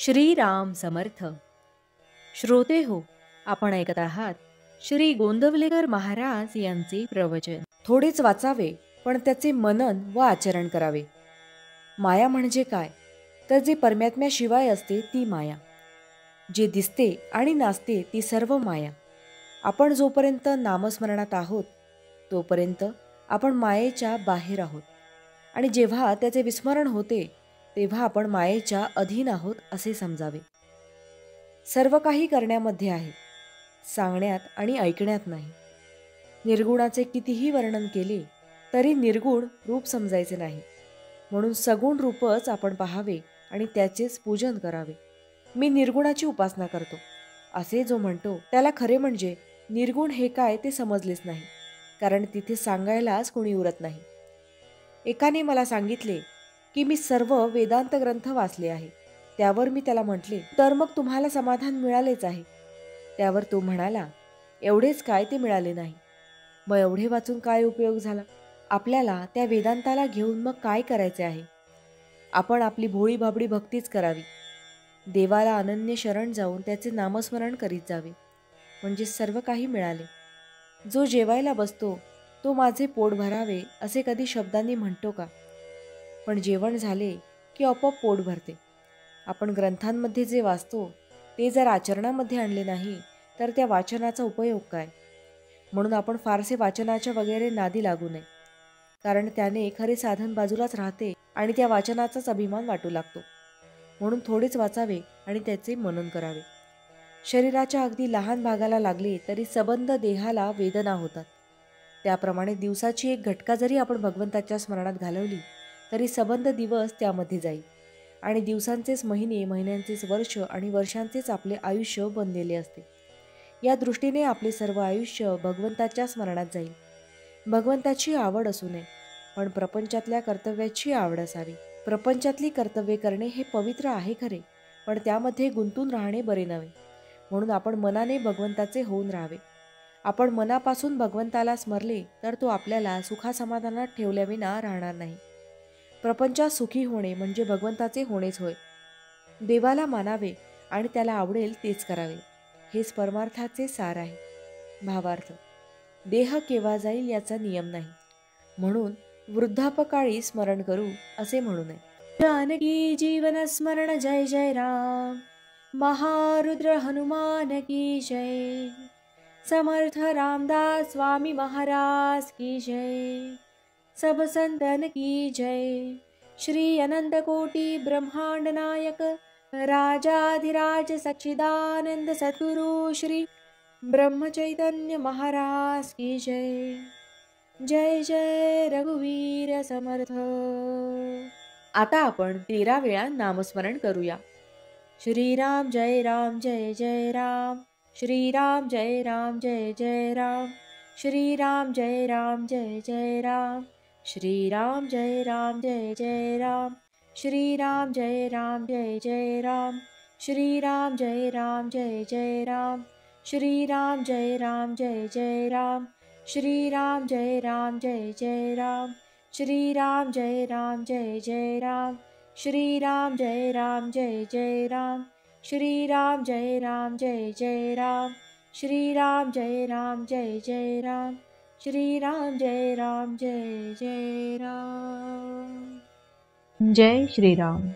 श्रीराम समर्थ. श्रोते हो, आपण ऐकत आहात श्री गोंदवलेकर महाराज यांचे प्रवचन. थोडेच वाचावे, पण त्याचे मनन व आचरण करावे. माया म्हणजे काय? तर जे परमात्म्याशिवाय असते ती माया. जे दिसते आणि नाचते ती सर्व माया. आपण जोपर्यंत नामस्मरणात आहोत तोपर्यंत आपण मायेच्या बाहेर आहोत, आणि जेव्हा त्याचे विस्मरण होते तेव्हा आपण मायेच्या अधीन आहोत असे समजावे. सर्व काही करण्यामध्ये आहे, सांगण्यात आणि ऐकण्यात नाही. निर्गुणाचे कितीही वर्णन केले तरी निर्गुण रूप समजायचे नाही, म्हणून सगुण रूपच आपण पाहावे आणि त्याचेच पूजन करावे. मी निर्गुणाची उपासना करतो असे जो म्हणतो त्याला खरे म्हणजे निर्गुण हे काय ते समजलेच नाही, कारण तिथे सांगायलाच कोणी उरत नाही. एकाने मला सांगितले की मी सर्व वेदांत ग्रंथ वाचले आहे. त्यावर मी त्याला म्हटले, तर मग तुम्हाला समाधान मिळालेच आहे. त्यावर तो म्हणाला, एवढेच काय, ते मिळाले नाही. मग एवढे वाचून काय उपयोग झाला? आपल्याला त्या वेदांताला घेऊन मग काय करायचे आहे? आपण आपली भोळी भाबडी भक्तीच करावी. देवाला अनन्य शरण जाऊन त्याचे नामस्मरण करीत जावे, म्हणजे सर्व काही मिळाले. जो जेवायला बसतो तो माझे पोट भरावे असे कधी शब्दांनी म्हणतो का? पण जेवण झाले की आपोआप पोट भरते. आपण ग्रंथांमध्ये जे वाचतो ते जर आचरणामध्ये आणले नाही तर त्या वाचनाचा उपयोग काय? म्हणून आपण फारसे वाचनाच्या वगैरे नादी लागू नये, कारण त्याने खरे साधन बाजूलाच राहते आणि त्या वाचनाचाच अभिमान वाटू लागतो. म्हणून थोडेच वाचावे आणि त्याचे मनन करावे. शरीराच्या अगदी लहान भागाला लागले तरी सबंध देहाला वेदना होतात. त्याप्रमाणे दिवसाची एक घटका जरी आपण भगवंताच्या स्मरणात घालवली तरी सबंध दिवस त्यामध्ये जाईल, आणि दिवसांचेच महिने, महिन्यांचेच वर्ष आणि वर्षांचेच आपले आयुष्य बनलेले असते. या दृष्टीने आपले सर्व आयुष्य भगवंताच्या स्मरणात जाईल. भगवंताची आवड असू नये, पण प्रपंचातल्या कर्तव्याची आवड असावी. प्रपंचातली कर्तव्ये करणे हे पवित्र आहे खरे, पण त्यामध्ये गुंतून राहणे बरे नव्हे. म्हणून आपण मनाने भगवंताचे होऊन राहावे. आपण मनापासून भगवंताला स्मरले तर तो आपल्याला सुखासमाधानात ठेवल्याविना राहणार नाही. प्रपंचात सुखी होणे म्हणजे भगवंताचे होणेच होय. देवाला मानावे आणि त्याला आवडेल तेच करावे, हेच परमार्थाचे सार आहे. भावार्थ: देह केव्हा जाईल याचा नियम नाही, म्हणून वृद्धापकाळी स्मरण करू असे म्हणू नये. जानकी जीवन स्मरण जय जय राम. महारुद्र हनुमान की जय. समर्थ रामदास स्वामी महाराज की जय. सब संतन की जय. श्री अनंत कोटि ब्रह्मांड नायक राजाधिराज सच्चिदानंद सद्गुरु श्री ब्रह्म चैतन्य महाराज की जय. जय जय रघुवीर समर्थ. आता आपण 13 वेळा नामस्मरण करूया. श्रीराम जय राम जय जय राम. श्रीराम जय राम जय जय राम. श्रीराम जय राम जय जय राम. श्रीराम जय राम जय जय राम. श्रीराम जय राम जय जय राम. श्रीराम जय राम जय जय राम. श्रीराम जय राम जय जय राम. श्रीराम जय राम जय जय राम. श्रीराम जय राम जय जय राम. श्रीराम जय राम जय जय राम. श्रीराम जय राम जय जय राम. श्रीराम जय राम जय जय राम. श्रीराम जय राम जय जय राम. जय श्रीराम.